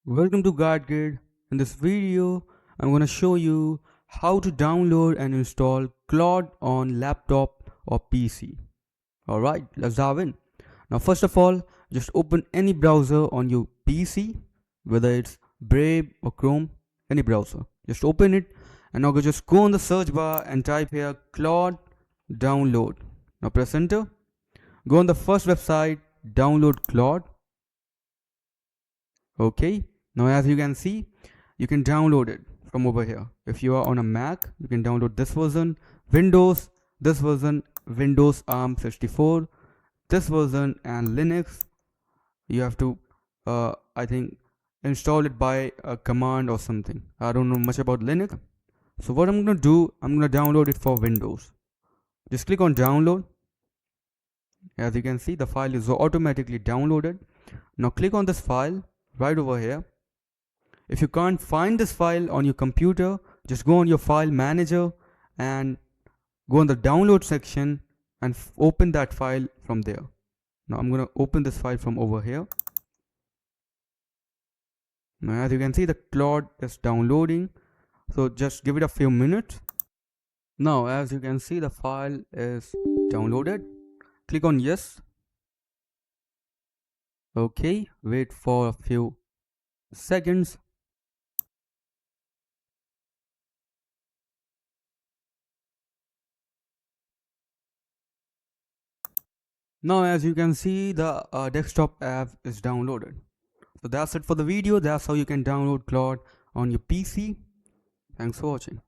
Welcome to GuideGrid. In this video, I'm going to show you how to download and install Claude on laptop or PC. Alright, let's dive in. Now first of all, just open any browser on your PC, whether it's Brave or Chrome, any browser. Just open it and now just go on the search bar and type here Claude download. Now press enter. Go on the first website, download Claude. Okay, now as you can see, you can download it from over here. If you are on a Mac, you can download this version. Windows, this version, Windows ARM 64, this version, and Linux, you have to I think install it by a command or something. I don't know much about Linux. So what I'm gonna do, I'm gonna download it for Windows. Just click on download. As you can see, the file is automatically downloaded. Now click on this file right over here. If you can't find this file on your computer, just go on your file manager and go on the download section and open that file from there. Now I'm going to open this file from over here. Now as you can see, the Claude is downloading, so just give it a few minutes. Now as you can see, the file is downloaded. Click on yes. Okay, wait for a few seconds. Now as you can see, the desktop app is downloaded. So that's it for the video. That's how you can download Claude on your PC. Thanks for watching.